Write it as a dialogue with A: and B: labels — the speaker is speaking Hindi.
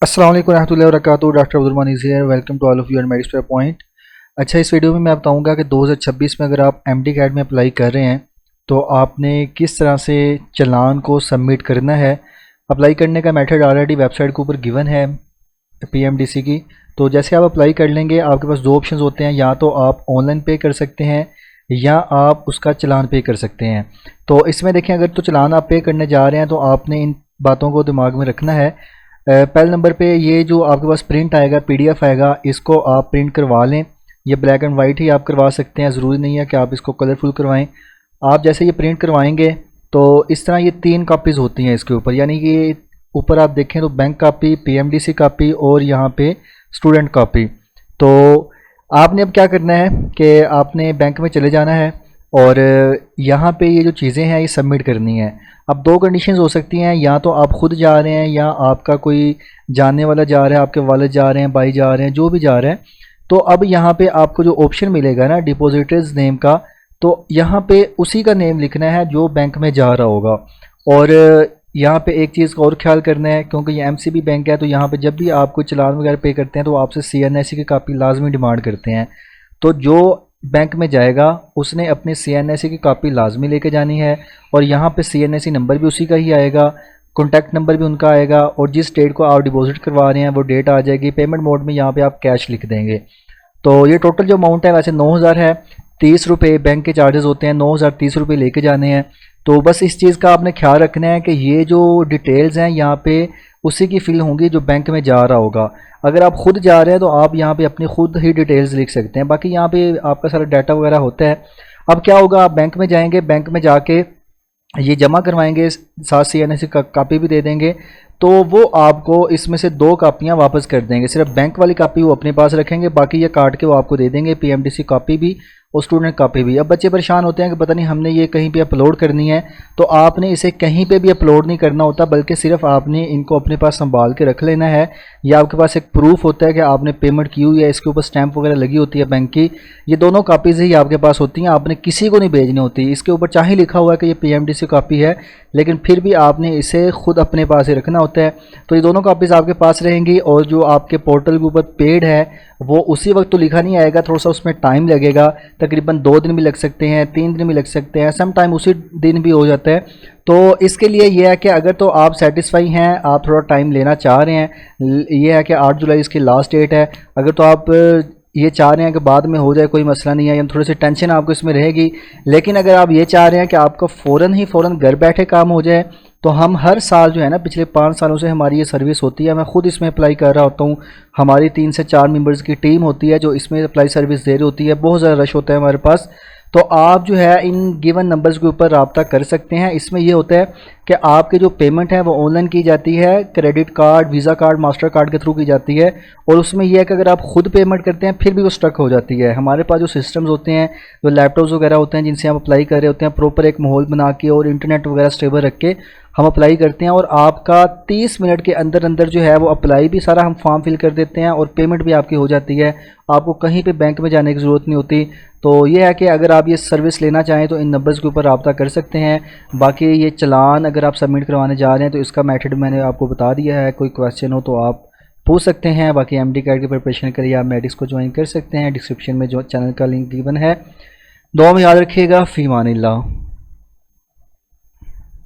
A: अस्सलाम वालेकुम रहमतुल्लाहि व बरकातुहू। Doctor Abdul Rahman is here. Welcome to all of you and medics point. अच्छा, इस वीडियो में मैं बताऊंगा कि 2026 में अगर आप एमडी कैट में अप्लाई कर रहे हैं तो आपने किस तरह से चालान को सबमिट करना है। अप्लाई करने का मेथड ऑलरेडी वेबसाइट के ऊपर गिवन है पीएमडीसी की। तो जैसे आप अप्लाई कर लेंगे, आपके पास दो ऑप्शन होते हैं, या तो आप ऑनलाइन पे कर सकते हैं या आप उसका चालान पे कर सकते हैं। तो इसमें देखें, अगर तो चालान आप पे करने जा रहे हैं तो आपने इन बातों को दिमाग में रखना है। पहले नंबर पे ये जो आपके पास प्रिंट आएगा, पीडीएफ आएगा, इसको आप प्रिंट करवा लें। ये ब्लैक एंड वाइट ही आप करवा सकते हैं, ज़रूरी नहीं है कि आप इसको कलरफुल करवाएं। आप जैसे ये प्रिंट करवाएंगे तो इस तरह ये 3 कॉपीज़ होती हैं इसके ऊपर, यानी कि ऊपर आप देखें तो बैंक कॉपी, पीएमडीसी कॉपी और यहाँ पे स्टूडेंट कॉपी। तो आपने अब क्या करना है कि आपने बैंक में चले जाना है और यहाँ पे ये जो चीज़ें हैं ये सबमिट करनी है। अब दो कंडीशंस हो सकती हैं, या तो आप खुद जा रहे हैं या आपका कोई जानने वाला जा रहा है, आपके वालिद जा रहे हैं, भाई जा रहे हैं, जो भी जा रहे हैं। तो अब यहाँ पे आपको जो ऑप्शन मिलेगा ना डिपॉजिटर्स नेम का, तो यहाँ पे उसी का नेम लिखना है जो बैंक में जा रहा होगा। और यहाँ पे एक चीज़ का और ख्याल करना है, क्योंकि ये एमसीबी बैंक है, तो यहाँ पे जब भी आप कोई चालान वगैरह पे करते हैं तो आपसे सीएनएससी की कापी लाजमी डिमांड करते हैं। तो जो बैंक में जाएगा उसने अपनी सीएनएससी की कापी लाजमी लेके जानी है, और यहाँ पे सीएनएससी नंबर भी उसी का ही आएगा, कॉन्टैक्ट नंबर भी उनका आएगा, और जिस डेट को आप डिपॉजिट करवा रहे हैं वो डेट आ जाएगी। पेमेंट मोड में यहाँ पे आप कैश लिख देंगे। तो ये टोटल जो अमाउंट है वैसे 9,000 है। 30 रुपये बैंक के चार्जेस होते हैं, 9,000 30 रुपये लेके जाने हैं। तो बस इस चीज़ का आपने ख्याल रखना है कि ये जो डिटेल्स हैं यहाँ पे उसी की फिल होंगी जो बैंक में जा रहा होगा। अगर आप खुद जा रहे हैं तो आप यहाँ पे अपनी खुद ही डिटेल्स लिख सकते हैं, बाकी यहाँ पे आपका सारा डाटा वगैरह होता है। अब क्या होगा, आप बैंक में जाएंगे, बैंक में जाके ये जमा करवाएंगे, साथ सीएनएससी का कापी भी दे देंगे। तो वो आपको इसमें से 2 कापियाँ वापस कर देंगे। सिर्फ बैंक वाली कापी वो अपने पास रखेंगे, बाकी ये काट के वो आपको दे देंगे, पीएमडीसी कापी भी और स्टूडेंट कापी भी। अब बच्चे परेशान होते हैं कि पता नहीं हमने ये कहीं पे अपलोड करनी है। तो आपने इसे कहीं पे भी अपलोड नहीं करना होता, बल्कि सिर्फ आपने इनको अपने पास संभाल के रख लेना है। या आपके पास एक प्रूफ होता है कि आपने पेमेंट की हुई है, इसके ऊपर स्टैंप वगैरह लगी होती है बैंक की। ये दोनों कापीज़ ही आपके पास होती हैं, आपने किसी को नहीं भेजनी होती। इसके ऊपर चाहे लिखा हुआ है कि ये पीएमडीसी कापी है, लेकिन फिर भी आपने इसे खुद अपने पास ही रखना होता है। तो ये दोनों कापीज़ आपके पास रहेंगी, और जो आपके पोर्टल के ऊपर पेड है वो उसी वक्त तो लिखा नहीं आएगा, थोड़ा सा उसमें टाइम लगेगा। तकरीबन 2 दिन भी लग सकते हैं, 3 दिन भी लग सकते हैं, सम टाइम उसी दिन भी हो जाता है। तो इसके लिए ये है कि अगर तो आप सेटिस्फाई हैं, आप थोड़ा टाइम लेना चाह रहे हैं, ये है कि 8 जुलाई इसकी लास्ट डेट है। अगर तो आप ये चाह रहे हैं कि बाद में हो जाए, कोई मसला नहीं है, या थोड़ी सी टेंशन आपको इसमें रहेगी। लेकिन अगर आप ये चाह रहे हैं कि आपका फ़ौरन घर बैठे काम हो जाए, तो हम हर साल जो है ना, पिछले 5 सालों से हमारी ये सर्विस होती है। मैं ख़ुद इसमें अप्लाई कर रहा होता हूँ। हमारी 3 से 4 मेंबर्स की टीम होती है जो इसमें अप्लाई सर्विस दे रही होती है। बहुत ज़्यादा रश होता है हमारे पास। तो आप जो है इन गिवन नंबर्स के ऊपर रब्ता कर सकते हैं। इसमें ये होता है कि आपके जो पेमेंट है वो ऑनलाइन की जाती है, credit card, visa card, master card के थ्रू की जाती है। और उसमें यह है कि अगर आप खुद पेमेंट करते हैं फिर भी वो स्टक हो जाती है। हमारे पास जो सिस्टम्स होते हैं, जो लैपटॉप्स वगैरह होते हैं जिनसे हम अप्लाई कर रहे होते हैं, प्रॉपर एक माहौल बना के और इंटरनेट वगैरह स्टेबल रख के हम अप्लाई करते हैं, और आपका 30 मिनट के अंदर अंदर जो है वो अप्लाई भी सारा हम फॉर्म फिल कर देते हैं और पेमेंट भी आपकी हो जाती है। आपको कहीं पे बैंक में जाने की ज़रूरत नहीं होती। तो ये है कि अगर आप ये सर्विस लेना चाहें तो इन नंबर्स के ऊपर रब्ता कर सकते हैं। बाकी ये चालान अगर आप सबमिट करवाने जा रहे हैं तो इसका मेथड मैंने आपको बता दिया है। कोई क्वेश्चन हो तो आप पूछ सकते हैं। बाकी एमडी कैट की प्रिपरेशन के लिए आप मेडिक्स को ज्वाइन कर सकते हैं। डिस्क्रिप्शन में जो चैनल का लिंक गिवन है। दुआ में याद रखिएगा। फ़ी अमानिल्लाह।